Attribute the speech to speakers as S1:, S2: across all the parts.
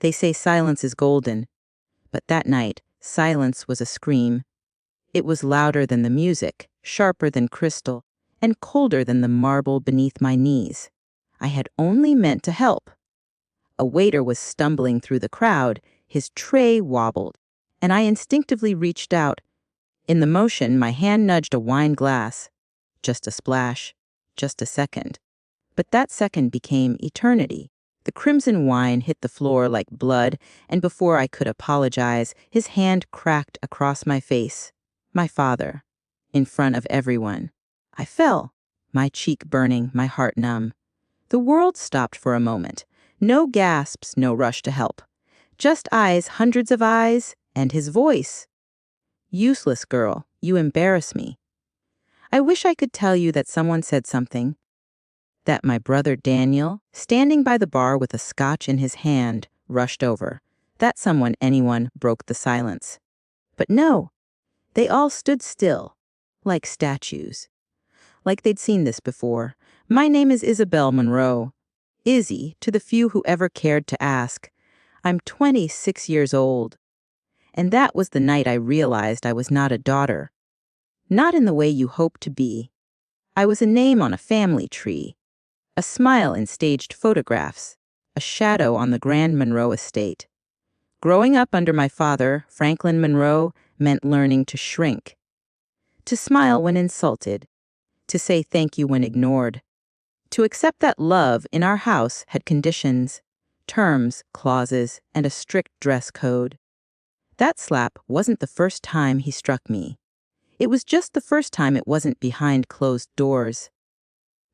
S1: They say silence is golden. But that night, silence was a scream. It was louder than the music, sharper than crystal, and colder than the marble beneath my knees. I had only meant to help. A waiter was stumbling through the crowd, his tray wobbled, and I instinctively reached out. In the motion, my hand nudged a wine glass. Just a splash, just a second. But that second became eternity. The crimson wine hit the floor like blood, and before I could apologize, his hand cracked across my face. My father, in front of everyone. I fell, my cheek burning, my heart numb. The world stopped for a moment. No gasps, no rush to help. Just eyes, hundreds of eyes, and his voice. Useless girl, you embarrass me. I wish I could tell you that someone said something. That my brother Daniel, standing by the bar with a scotch in his hand, rushed over. That anyone broke the silence. But no, they all stood still, like statues. Like they'd seen this before. My name is Isabel Monroe. Izzy, to the few who ever cared to ask. I'm 26 years old. And that was the night I realized I was not a daughter. Not in the way you hope to be. I was a name on a family tree. A smile in staged photographs. A shadow on the Grand Monroe estate. Growing up under my father, Franklin Monroe, meant learning to shrink. To smile when insulted. To say thank you when ignored. To accept that love in our house had conditions, terms, clauses, and a strict dress code. That slap wasn't the first time he struck me. It was just the first time it wasn't behind closed doors.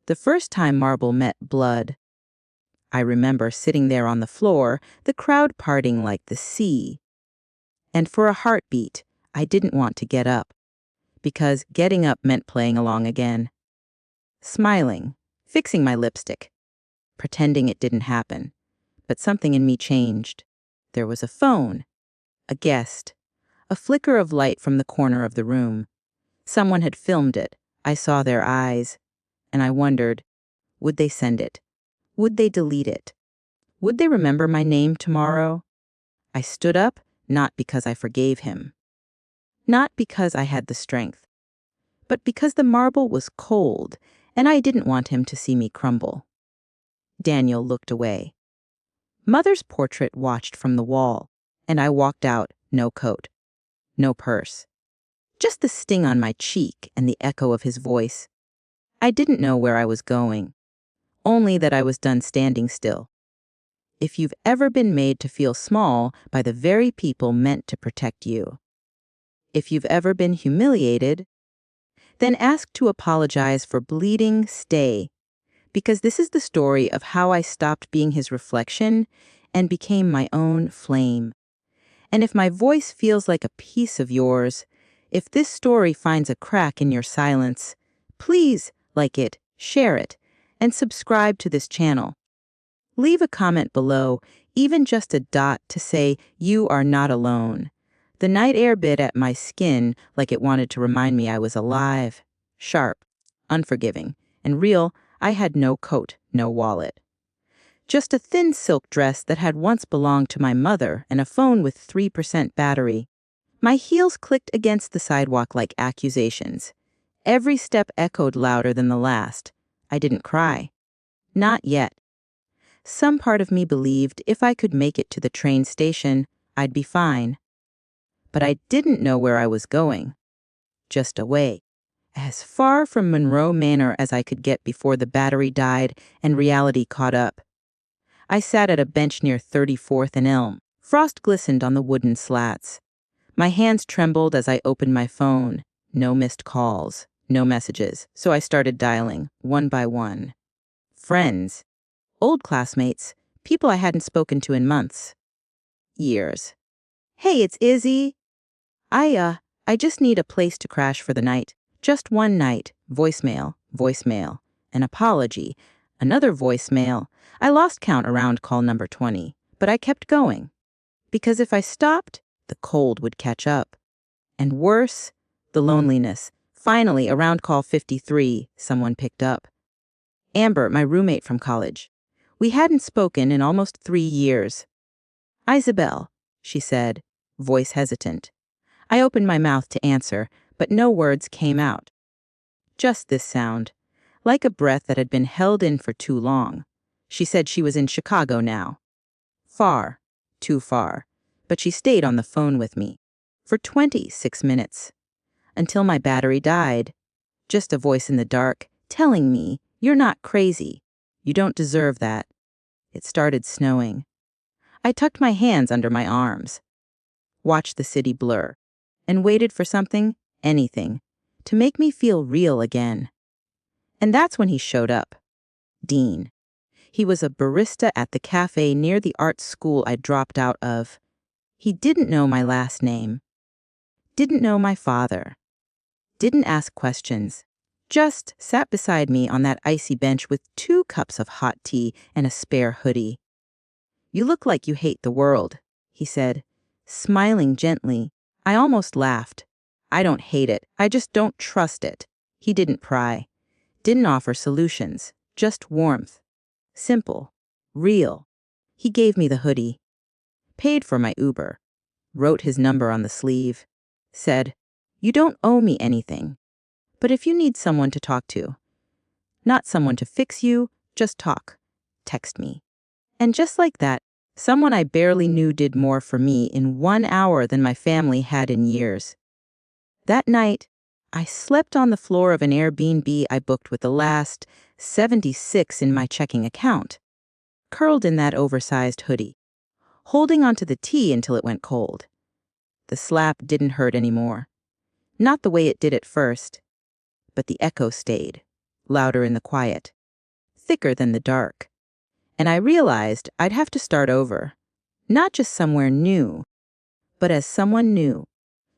S1: The first time marble met blood. I remember sitting there on the floor, the crowd parting like the sea. And for a heartbeat, I didn't want to get up. Because getting up meant playing along again. Smiling, fixing my lipstick, pretending it didn't happen. But something in me changed. There was a phone. A guest. A flicker of light from the corner of the room. Someone had filmed it. I saw their eyes. And I wondered, would they send it? Would they delete it? Would they remember my name tomorrow? I stood up, not because I forgave him. Not because I had the strength. But because the marble was cold, and I didn't want him to see me crumble. Daniel looked away. Mother's portrait watched from the wall. And I walked out, no coat, no purse. Just the sting on my cheek and the echo of his voice. I didn't know where I was going, only that I was done standing still. If you've ever been made to feel small by the very people meant to protect you. If you've ever been humiliated, then ask to apologize for bleeding, stay. Because this is the story of how I stopped being his reflection and became my own flame. And if my voice feels like a piece of yours, if this story finds a crack in your silence, please like it, share it, and subscribe to this channel. Leave a comment below, even just a dot to say you are not alone. The night air bit at my skin like it wanted to remind me I was alive, sharp, unforgiving, and real. I had no coat, no wallet. Just a thin silk dress that had once belonged to my mother and a phone with 3% battery. My heels clicked against the sidewalk like accusations. Every step echoed louder than the last. I didn't cry. Not yet. Some part of me believed if I could make it to the train station, I'd be fine. But I didn't know where I was going. Just away. As far from Monroe Manor as I could get before the battery died and reality caught up. I sat at a bench near 34th and Elm. Frost glistened on the wooden slats. My hands trembled as I opened my phone. No missed calls, no messages, so I started dialing, one by one. Friends. Old classmates. People I hadn't spoken to in months. Years. Hey, it's Izzy. I just need a place to crash for the night. Just one night. Voicemail, voicemail. An apology. Another voicemail. I lost count around call number 20, but I kept going. Because if I stopped, the cold would catch up. And worse, the loneliness. Finally, around call 53, someone picked up. Amber, my roommate from college. We hadn't spoken in almost 3 years. Isabel, she said, voice hesitant. I opened my mouth to answer, but no words came out. Just this sound, like a breath that had been held in for too long. She said she was in Chicago now. Far, too far, but she stayed on the phone with me. For 26 minutes. Until my battery died. Just a voice in the dark, telling me, you're not crazy. You don't deserve that. It started snowing. I tucked my hands under my arms, watched the city blur, and waited for something, anything, to make me feel real again. And that's when he showed up. Dean. He was a barista at the cafe near the art school I dropped out of. He didn't know my last name. Didn't know my father. Didn't ask questions. Just sat beside me on that icy bench with 2 cups of hot tea and a spare hoodie. You look like you hate the world, he said, smiling gently. I almost laughed. I don't hate it, I just don't trust it. He didn't pry. Didn't offer solutions, just warmth. Simple. Real. He gave me the hoodie. Paid for my Uber. Wrote his number on the sleeve. Said, you don't owe me anything. But if you need someone to talk to, not someone to fix you, just talk. Text me. And just like that, someone I barely knew did more for me in 1 hour than my family had in years. That night, I slept on the floor of an Airbnb I booked with the last 76 in my checking account, curled in that oversized hoodie, holding onto the tea until it went cold. The slap didn't hurt anymore. Not the way it did at first, but the echo stayed, louder in the quiet, thicker than the dark. And I realized I'd have to start over, not just somewhere new, but as someone new,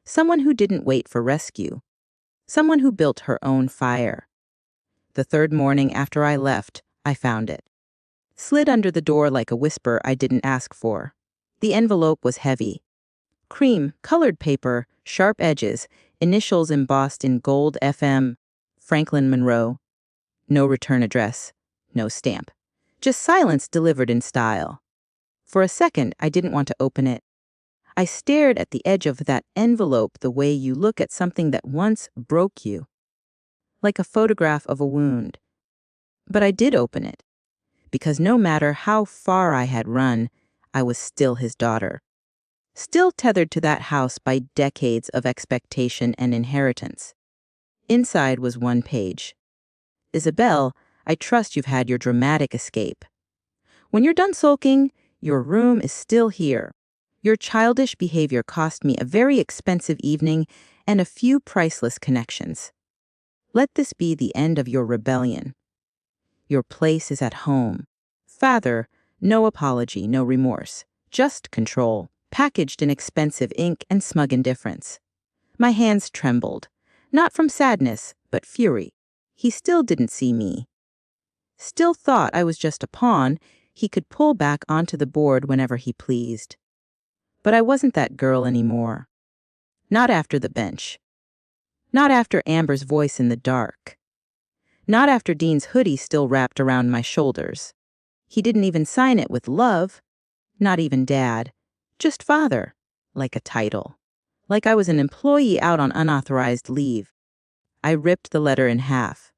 S1: someone who didn't wait for rescue, someone who built her own fire. The 3rd morning after I left, I found it. Slid under the door like a whisper I didn't ask for. The envelope was heavy. Cream, colored paper, sharp edges, initials embossed in gold FM, Franklin Monroe. No return address, no stamp. Just silence delivered in style. For a second, I didn't want to open it. I stared at the edge of that envelope the way you look at something that once broke you, like a photograph of a wound. But I did open it, because no matter how far I had run, I was still his daughter. Still tethered to that house by decades of expectation and inheritance. Inside was 1 page. Isabel, I trust you've had your dramatic escape. When you're done sulking, your room is still here. Your childish behavior cost me a very expensive evening and a few priceless connections. Let this be the end of your rebellion. Your place is at home. Father, no apology, no remorse, just control, packaged in expensive ink and smug indifference. My hands trembled, not from sadness, but fury. He still didn't see me. Still thought I was just a pawn he could pull back onto the board whenever he pleased. But I wasn't that girl anymore. Not after the bench. Not after Amber's voice in the dark. Not after Dean's hoodie still wrapped around my shoulders. He didn't even sign it with love. Not even Dad. Just Father. Like a title. Like I was an employee out on unauthorized leave. I ripped the letter in half.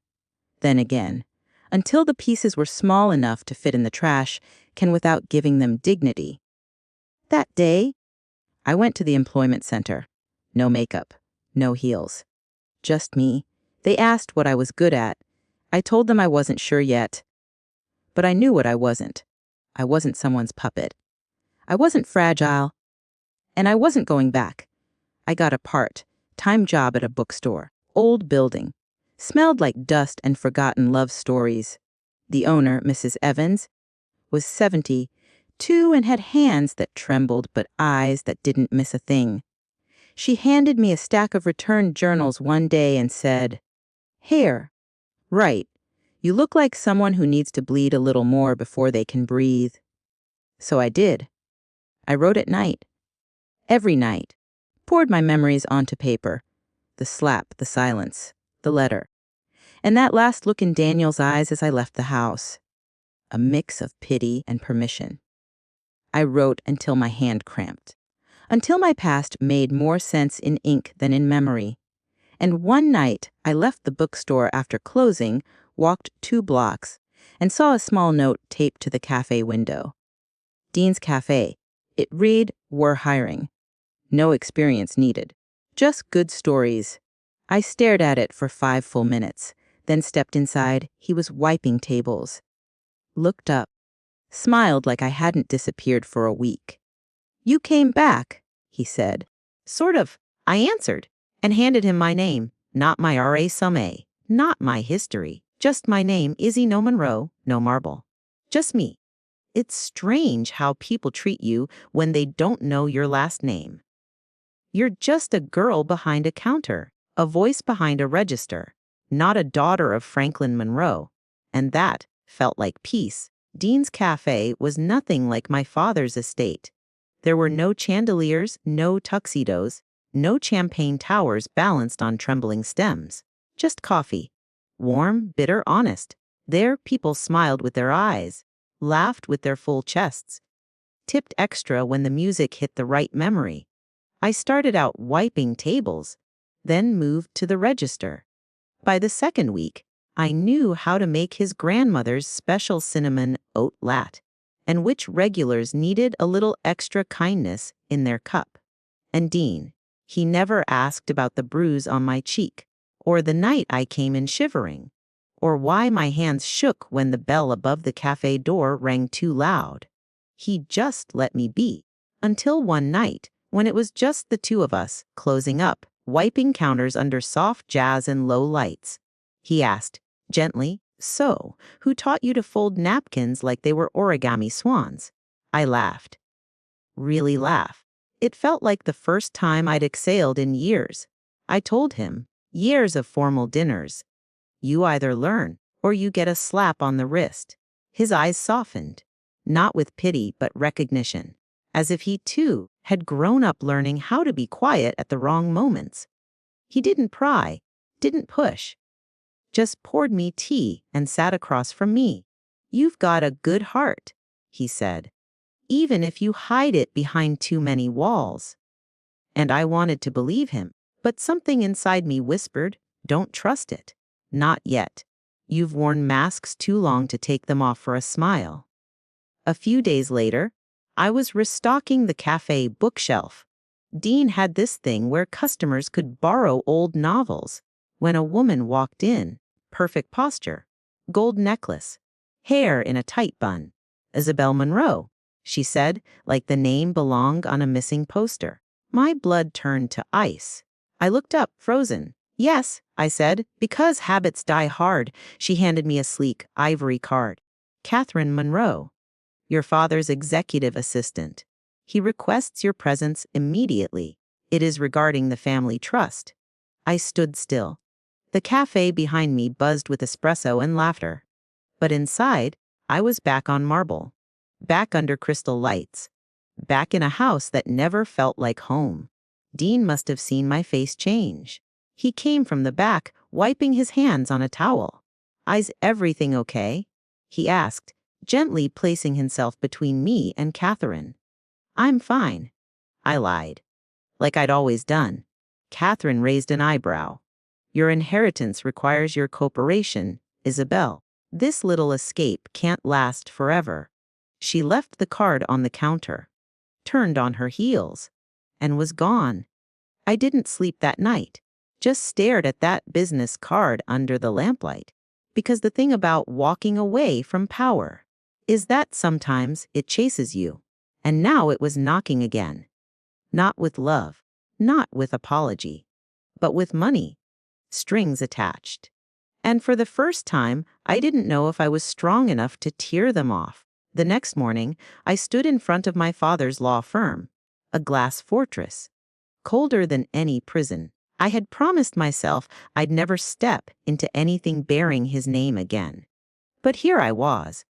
S1: Then again. Until the pieces were small enough to fit in the trash, can without giving them dignity. That day, I went to the employment center. No makeup. No heels. Just me. They asked what I was good at. I told them I wasn't sure yet. But I knew what I wasn't. I wasn't someone's puppet. I wasn't fragile. And I wasn't going back. I got a part-time job at a bookstore. Old building. Smelled like dust and forgotten love stories. The owner, Mrs. Evans, was 72 and had hands that trembled but eyes that didn't miss a thing. She handed me a stack of returned journals one day and said, "Here. Right. You look like someone who needs to bleed a little more before they can breathe." So I did. I wrote at night. Every night. Poured my memories onto paper. The slap, the silence, the letter. And that last look in Daniel's eyes as I left the house. A mix of pity and permission. I wrote until my hand cramped. Until my past made more sense in ink than in memory. And one night, I left the bookstore after closing, walked 2 blocks, and saw a small note taped to the cafe window. Dean's Cafe. It read, "We're hiring. No experience needed. Just good stories." I stared at it for 5 full minutes, then stepped inside. He was wiping tables. Looked up. Smiled like I hadn't disappeared for a week. "You came back," he said. "Sort of." I answered, and handed him my name. Not my RA not my history. Just my name, Izzy No Monroe, no marble. Just me. It's strange how people treat you when they don't know your last name. You're just a girl behind a counter, a voice behind a register, not a daughter of Franklin Monroe. And that felt like peace. Dean's Cafe was nothing like my father's estate. There were no chandeliers, no tuxedos, no champagne towers balanced on trembling stems. Just coffee. Warm, bitter, honest. There, people smiled with their eyes, laughed with their full chests, tipped extra when the music hit the right memory. I started out wiping tables, then moved to the register. By the second week, I knew how to make his grandmother's special cinnamon oat latte, and which regulars needed a little extra kindness in their cup. And Dean, he never asked about the bruise on my cheek, or the night I came in shivering, or why my hands shook when the bell above the cafe door rang too loud. He just let me be, until one night, when it was just the 2 of us, closing up, wiping counters under soft jazz and low lights. He asked, gently, "So, who taught you to fold napkins like they were origami swans?" I laughed. Really laugh. It felt like the first time I'd exhaled in years. I told him, years of formal dinners. You either learn, or you get a slap on the wrist. His eyes softened, not with pity but recognition, as if he too had grown up learning how to be quiet at the wrong moments. He didn't pry, didn't push, just poured me tea and sat across from me. "You've got a good heart," he said, "even if you hide it behind too many walls." And I wanted to believe him, but something inside me whispered, "Don't trust it. Not yet. You've worn masks too long to take them off for a smile." A few days later, I was restocking the cafe bookshelf. Dean had this thing where customers could borrow old novels. When a woman walked in, perfect posture, gold necklace, hair in a tight bun. "Isabel Monroe," she said, like the name belonged on a missing poster. My blood turned to ice. I looked up, frozen. "Yes," I said, "because habits die hard." She handed me a sleek, ivory card. "Catherine Monroe, your father's executive assistant. He requests your presence immediately. It is regarding the family trust." I stood still. The cafe behind me buzzed with espresso and laughter. But inside, I was back on marble, back under crystal lights, back in a house that never felt like home. Dean must have seen my face change. He came from the back, wiping his hands on a towel. "Is everything okay?" he asked, gently placing himself between me and Catherine. "I'm fine," I lied, like I'd always done. Catherine raised an eyebrow. "Your inheritance requires your cooperation, Isabel. This little escape can't last forever." She left the card on the counter, turned on her heels, and was gone. I didn't sleep that night, just stared at that business card under the lamplight. Because the thing about walking away from power is that sometimes it chases you. And now it was knocking again. Not with love, not with apology, but with money, strings attached. And for the first time, I didn't know if I was strong enough to tear them off. The next morning, I stood in front of my father's law firm, a glass fortress, colder than any prison. I had promised myself I'd never step into anything bearing his name again. But here I was,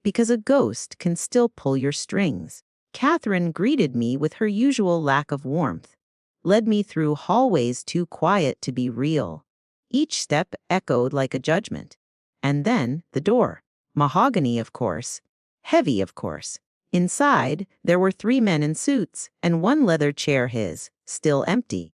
S1: because a ghost can still pull your strings. Catherine greeted me with her usual lack of warmth, led me through hallways too quiet to be real. Each step echoed like a judgment. And then the door. Mahogany, of course. Heavy, of course. Inside, there were 3 men in suits and 1 leather chair, his, still empty.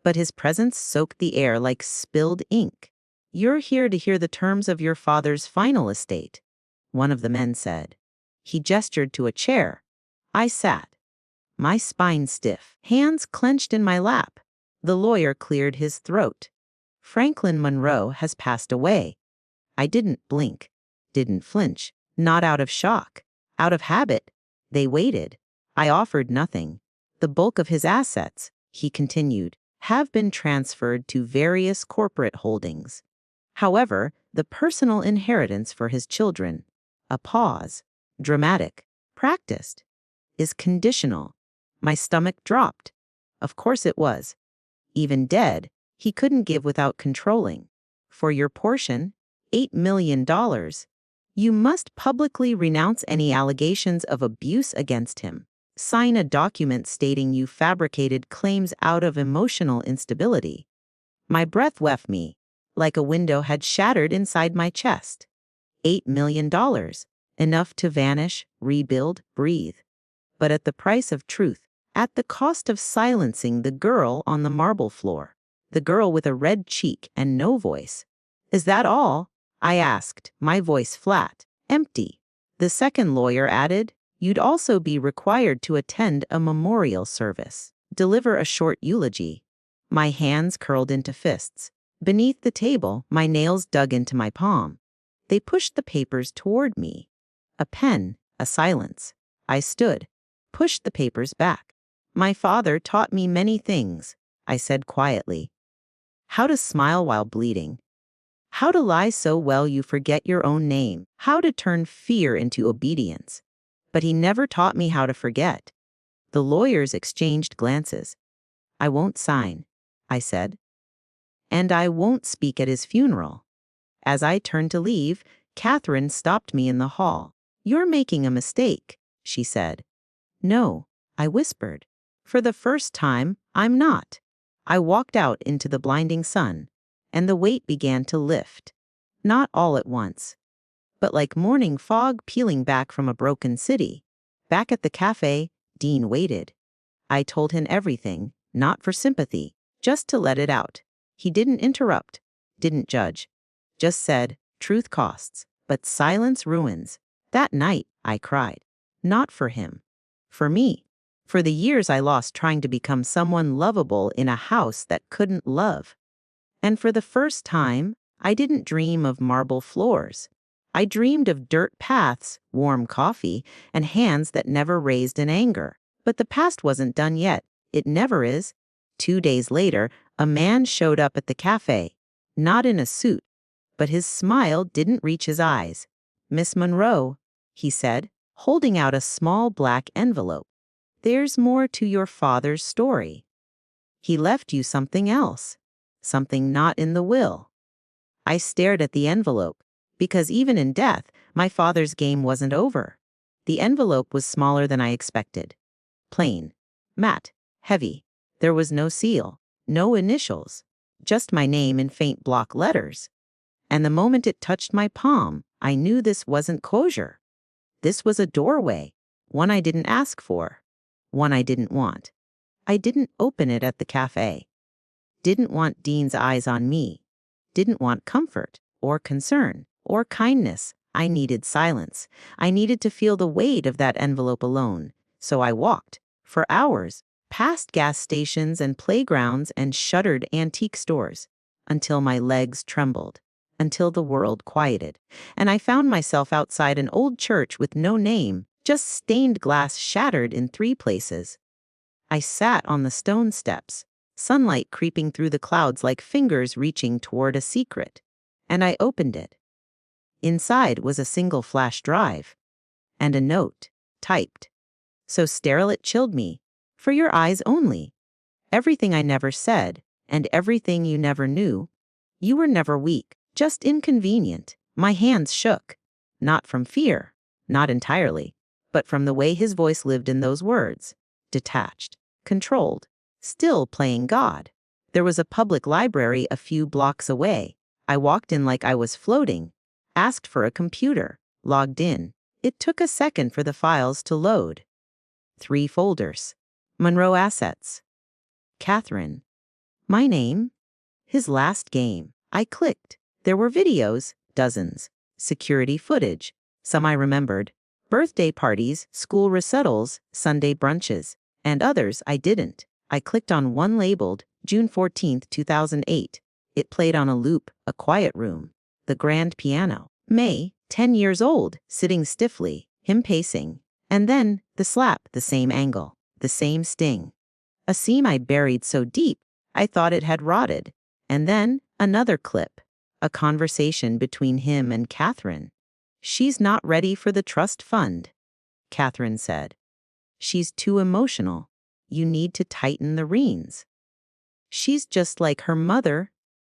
S1: But his presence soaked the air like spilled ink. "You're here to hear the terms of your father's final estate," one of the men said. He gestured to a chair. I sat, my spine stiff, hands clenched in my lap. The lawyer cleared his throat. "Franklin Monroe has passed away." I didn't blink, didn't flinch, not out of shock, out of habit. They waited. I offered nothing. "The bulk of his assets," he continued, "have been transferred to various corporate holdings. However, the personal inheritance for his children," a pause, dramatic, practiced, "is conditional." My stomach dropped. Of course it was. Even dead, he couldn't give without controlling. "For your portion, $8 million. You must publicly renounce any allegations of abuse against him. Sign a document stating you fabricated claims out of emotional instability." My breath left me, like a window had shattered inside my chest. $8 million. Enough to vanish, rebuild, breathe. But at the price of truth, at the cost of silencing the girl on the marble floor, the girl with a red cheek and no voice. "Is that all?" I asked, my voice flat, empty. The second lawyer added, "You'd also be required to attend a memorial service, deliver a short eulogy." My hands curled into fists. Beneath the table, my nails dug into my palm. They pushed the papers toward me. A pen, a silence. I stood, pushed the papers back. "My father taught me many things," I said quietly. "How to smile while bleeding. How to lie so well you forget your own name. How to turn fear into obedience. But he never taught me how to forget." The lawyers exchanged glances. "I won't sign," I said. "And I won't speak at his funeral." As I turned to leave, Catherine stopped me in the hall. "You're making a mistake," she said. "No," I whispered. "For the first time, I'm not." I walked out into the blinding sun, and the weight began to lift. Not all at once, but like morning fog peeling back from a broken city. Back at the cafe, Dean waited. I told him everything, not for sympathy, just to let it out. He didn't interrupt, didn't judge, just said, "Truth costs, but silence ruins." That night, I cried. Not for him. For me. For the years I lost trying to become someone lovable in a house that couldn't love. And for the first time, I didn't dream of marble floors. I dreamed of dirt paths, warm coffee, and hands that never raised in anger. But the past wasn't done yet. It never is. 2 days later, a man showed up at the cafe. Not in a suit, but his smile didn't reach his eyes. "Miss Monroe," he said, holding out a small black envelope. "There's more to your father's story. He left you something else. Something not in the will." I stared at the envelope, because even in death, my father's game wasn't over. The envelope was smaller than I expected. Plain, matte, heavy. There was no seal, no initials, just my name in faint block letters. And the moment it touched my palm, I knew this wasn't kosher. This was a doorway, one I didn't ask for, one I didn't want. I didn't open it at the cafe. Didn't want Dean's eyes on me. Didn't want comfort, or concern, or kindness. I needed silence. I needed to feel the weight of that envelope alone. So I walked, for hours, past gas stations and playgrounds and shuttered antique stores, until my legs trembled, until the world quieted, and I found myself outside an old church with no name, just stained glass shattered in 3 places. I sat on the stone steps, sunlight creeping through the clouds like fingers reaching toward a secret, and I opened it. Inside was a single flash drive, and a note, typed. So sterile it chilled me. "For your eyes only. Everything I never said, and everything you never knew. You were never weak, just inconvenient." My hands shook. Not from fear, not entirely, but from the way his voice lived in those words. Detached, controlled, still playing God. There was a public library a few blocks away. I walked in like I was floating, asked for a computer, logged in. It took a second for the files to load. 3 folders. Monroe Assets. Catherine. My name. His last game. I clicked. There were videos, dozens. Security footage. Some I remembered. Birthday parties, school recitals, Sunday brunches. And others I didn't. I clicked on one labeled June 14, 2008. It played on a loop, a quiet room. The grand piano. May, 10 years old, sitting stiffly, him pacing. And then, the slap, the same angle, the same sting. A seam I'd buried so deep, I thought it had rotted. And then, another clip. A conversation between him and Catherine. She's not ready for the trust fund, Catherine said. She's too emotional. You need to tighten the reins. She's just like her mother,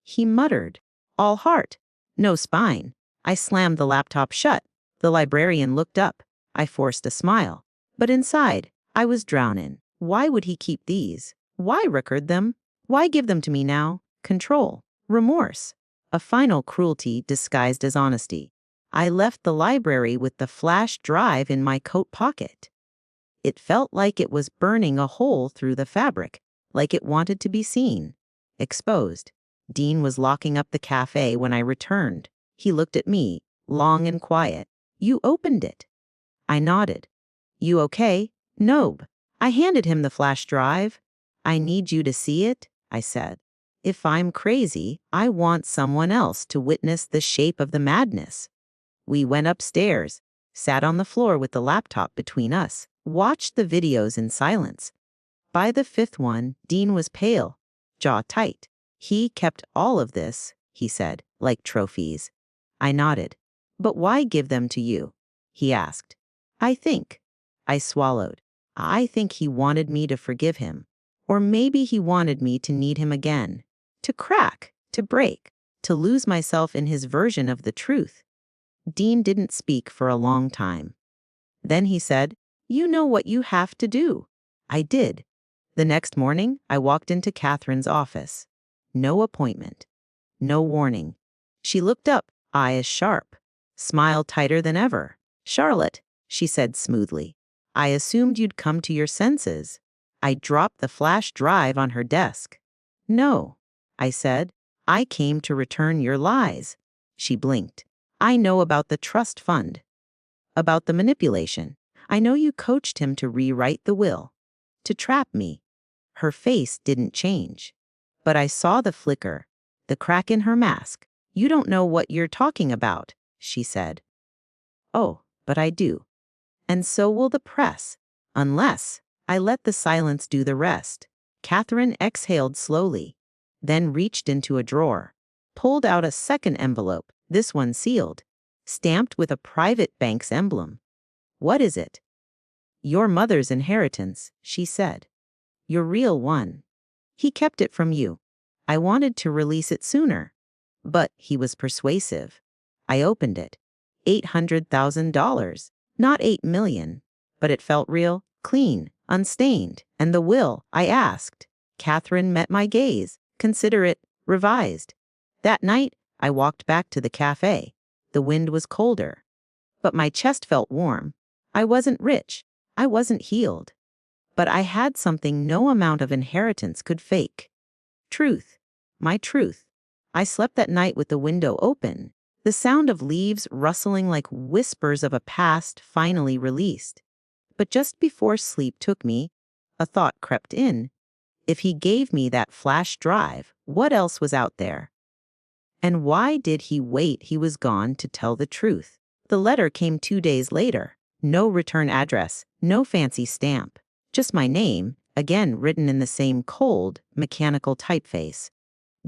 S1: he muttered. All heart, no spine. I slammed the laptop shut. The librarian looked up. I forced a smile. But inside, I was drowning. Why would he keep these? Why record them? Why give them to me now? Control. Remorse. A final cruelty disguised as honesty. I left the library with the flash drive in my coat pocket. It felt like it was burning a hole through the fabric, like it wanted to be seen. Exposed. Dean was locking up the cafe when I returned. He looked at me, long and quiet. You opened it. I nodded. You okay? Nope. I handed him the flash drive. I need you to see it, I said. If I'm crazy, I want someone else to witness the shape of the madness. We went upstairs, sat on the floor with the laptop between us, watched the videos in silence. By the 5th one, Dean was pale, jaw tight. He kept all of this, he said, like trophies. I nodded. But why give them to you? He asked. I think. I swallowed. I think he wanted me to forgive him. Or maybe he wanted me to need him again. To crack, to break, to lose myself in his version of the truth. Dean didn't speak for a long time. Then he said, You know what you have to do. I did. The next morning, I walked into Catherine's office. No appointment. No warning. She looked up, eyes sharp. Smile tighter than ever. Charlotte, she said smoothly. I assumed you'd come to your senses. I dropped the flash drive on her desk. No, I said. I came to return your lies. She blinked. I know about the trust fund. About the manipulation. I know you coached him to rewrite the will. To trap me. Her face didn't change. But I saw the flicker, the crack in her mask. You don't know what you're talking about, she said. Oh, but I do. And so will the press. Unless I let the silence do the rest. Catherine exhaled slowly, then reached into a drawer, pulled out a second envelope, this one sealed, stamped with a private bank's emblem. What is it? Your mother's inheritance, she said. Your real one. He kept it from you. I wanted to release it sooner. But he was persuasive. I opened it. $800,000. Not $8 million. But it felt real, clean, unstained. And the will, I asked. Catherine met my gaze. Consider it revised. That night, I walked back to the cafe. The wind was colder. But my chest felt warm. I wasn't rich. I wasn't healed. But I had something no amount of inheritance could fake. Truth. My truth. I slept that night with the window open, the sound of leaves rustling like whispers of a past finally released. But just before sleep took me, a thought crept in. If he gave me that flash drive, what else was out there? And why did he wait he was gone to tell the truth? The letter came 2 days later. No return address, no fancy stamp. Just my name, again written in the same cold, mechanical typeface.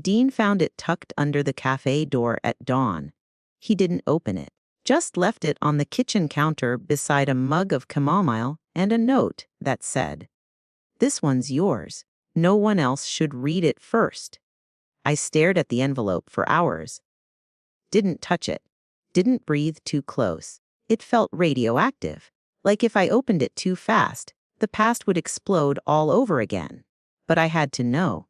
S1: Dean found it tucked under the cafe door at dawn. He didn't open it, just left it on the kitchen counter beside a mug of chamomile and a note that said, This one's yours. No one else should read it first. I stared at the envelope for hours. Didn't touch it. Didn't breathe too close. It felt radioactive, like if I opened it too fast, the past would explode all over again. But I had to know.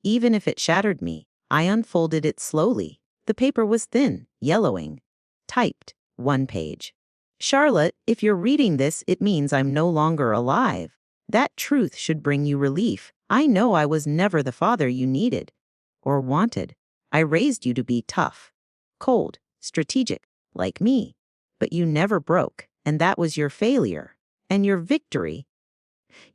S1: Even if it shattered me, I unfolded it slowly. The paper was thin, yellowing. Typed, 1 page. Charlotte, if you're reading this, it means I'm no longer alive. That truth should bring you relief. I know I was never the father you needed or wanted. I raised you to be tough, cold, strategic, like me. But you never broke, and that was your failure. And your victory.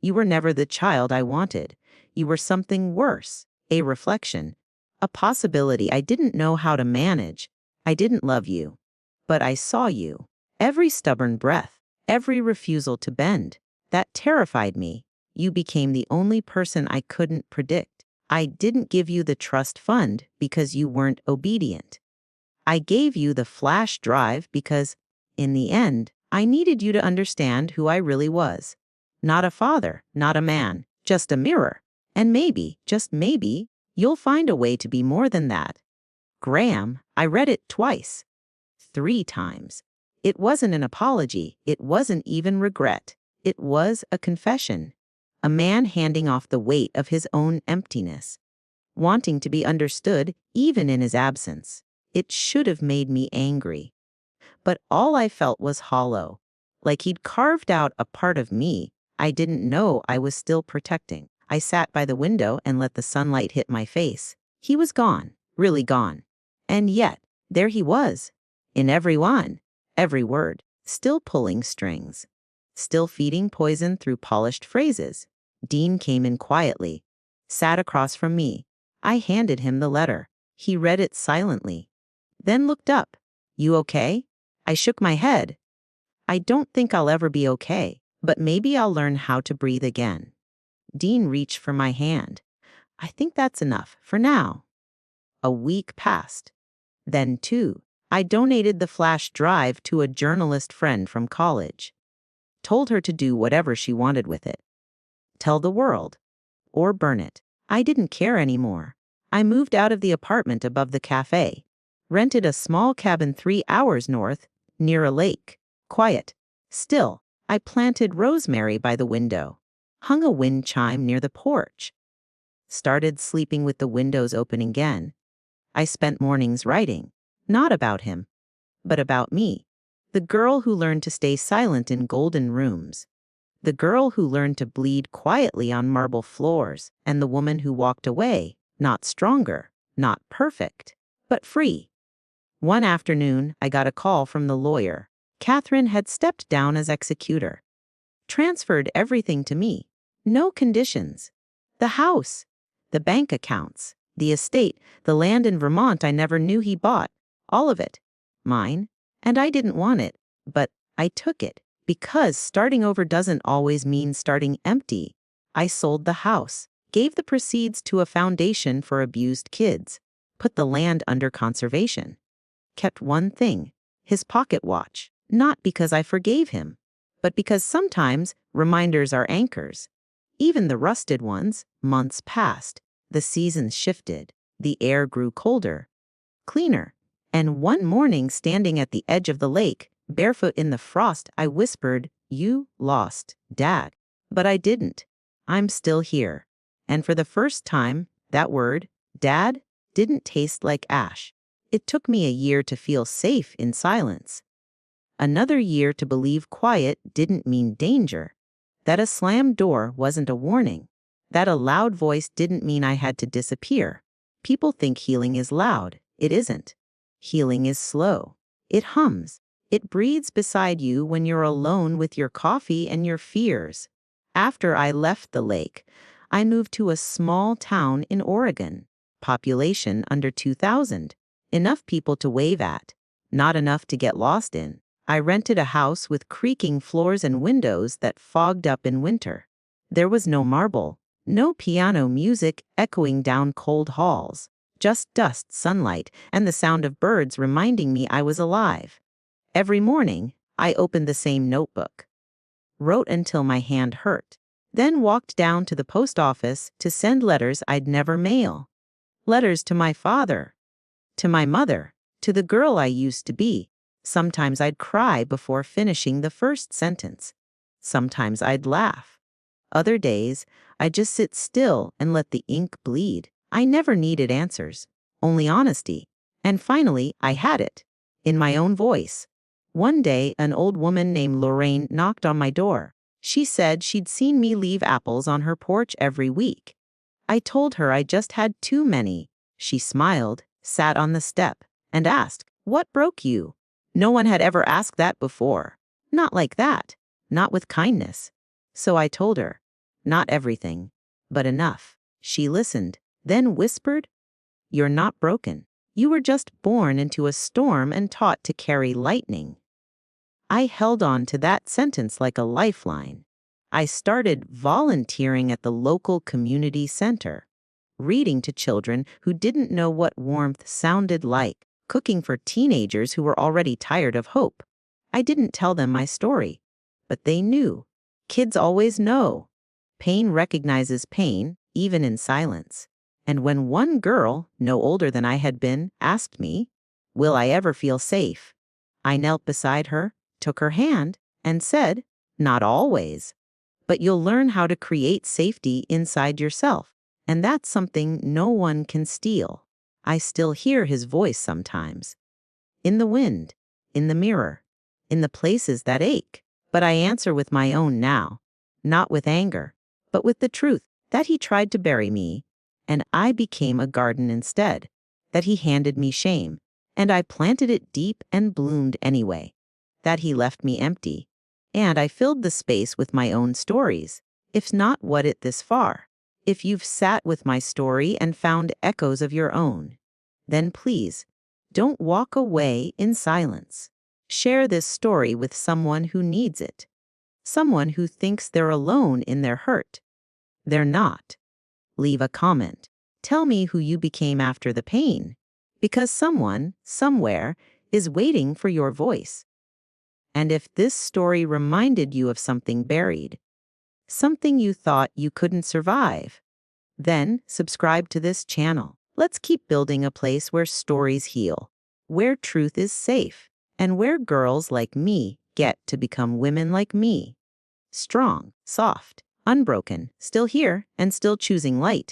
S1: You were never the child I wanted. You were something worse, a reflection, a possibility I didn't know how to manage. I didn't love you, but I saw you. Every stubborn breath, every refusal to bend, that terrified me. You became the only person I couldn't predict. I didn't give you the trust fund because you weren't obedient. I gave you the flash drive because, in the end, I needed you to understand who I really was. Not a father, not a man, just a mirror. And maybe, just maybe, you'll find a way to be more than that. Graham, I read it twice. 3 times. It wasn't an apology. It wasn't even regret. It was a confession. A man handing off the weight of his own emptiness. Wanting to be understood even in his absence. It should have made me angry. But all I felt was hollow. Like he'd carved out a part of me I didn't know I was still protecting. I sat by the window and let the sunlight hit my face. He was gone, really gone. And yet, there he was. In every line, every word, still pulling strings. Still feeding poison through polished phrases. Dean came in quietly, sat across from me. I handed him the letter. He read it silently. Then looked up. You okay? I shook my head. I don't think I'll ever be okay, but maybe I'll learn how to breathe again. Dean reached for my hand. I think that's enough for now. A week passed. Then 2. I donated the flash drive to a journalist friend from college. Told her to do whatever she wanted with it. Tell the world. Or burn it. I didn't care anymore. I moved out of the apartment above the cafe. Rented a small cabin 3 hours north, near a lake. Quiet. Still, I planted rosemary by the window. Hung a wind chime near the porch. Started sleeping with the windows open again. I spent mornings writing. Not about him, but about me. The girl who learned to stay silent in golden rooms. The girl who learned to bleed quietly on marble floors. And the woman who walked away, not stronger, not perfect, but free. One afternoon, I got a call from the lawyer. Catherine had stepped down as executor. Transferred everything to me. No conditions. The house, the bank accounts, the estate, the land in Vermont I never knew he bought. All of it. Mine. And I didn't want it, but I took it. Because starting over doesn't always mean starting empty. I sold the house, gave the proceeds to a foundation for abused kids, put the land under conservation. Kept one thing, his pocket watch, not because I forgave him, but because sometimes reminders are anchors. Even the rusted ones. Months passed, the seasons shifted, the air grew colder, cleaner. And one morning, standing at the edge of the lake, barefoot in the frost, I whispered, "You lost, Dad." But I didn't. I'm still here. And for the first time, that word, Dad, didn't taste like ash. It took me a year to feel safe in silence. Another year to believe quiet didn't mean danger. That a slammed door wasn't a warning. That a loud voice didn't mean I had to disappear. People think healing is loud. It isn't. Healing is slow. It hums. It breathes beside you when you're alone with your coffee and your fears. After I left the lake, I moved to a small town in Oregon. Population under 2,000. Enough people to wave at. Not enough to get lost in. I rented a house with creaking floors and windows that fogged up in winter. There was no marble, no piano music echoing down cold halls. Just dust, sunlight, and the sound of birds reminding me I was alive. Every morning, I opened the same notebook. Wrote until my hand hurt. Then walked down to the post office to send letters I'd never mail. Letters to my father, to my mother, to the girl I used to be. Sometimes I'd cry before finishing the first sentence. Sometimes I'd laugh. Other days, I'd just sit still and let the ink bleed. I never needed answers, only honesty. And finally, I had it, in my own voice. One day, an old woman named Lorraine knocked on my door. She said she'd seen me leave apples on her porch every week. I told her I just had too many. She smiled, sat on the step, and asked, "What broke you?" No one had ever asked that before. Not like that. Not with kindness. So I told her, not everything, but enough. She listened, then whispered, "You're not broken. You were just born into a storm and taught to carry lightning." I held on to that sentence like a lifeline. I started volunteering at the local community center, reading to children who didn't know what warmth sounded like, cooking for teenagers who were already tired of hope. I didn't tell them my story, but they knew. Kids always know. Pain recognizes pain, even in silence. And when one girl, no older than I had been, asked me, "Will I ever feel safe?" I knelt beside her, took her hand, and said, "Not always. But you'll learn how to create safety inside yourself, and that's something no one can steal." I still hear his voice sometimes. In the wind, in the mirror, in the places that ache. But I answer with my own now, not with anger, but with the truth that he tried to bury me, and I became a garden instead, that he handed me shame, and I planted it deep and bloomed anyway, that he left me empty, and I filled the space with my own stories, if not what it this far. If you've sat with my story and found echoes of your own, then please, don't walk away in silence. Share this story with someone who needs it, someone who thinks they're alone in their hurt. They're not. Leave a comment. Tell me who you became after the pain, because someone, somewhere, is waiting for your voice. And if this story reminded you of something buried, something you thought you couldn't survive, then subscribe to this channel. Let's keep building a place where stories heal, where truth is safe, and where girls like me get to become women like me. Strong, soft, unbroken, still here, and still choosing light.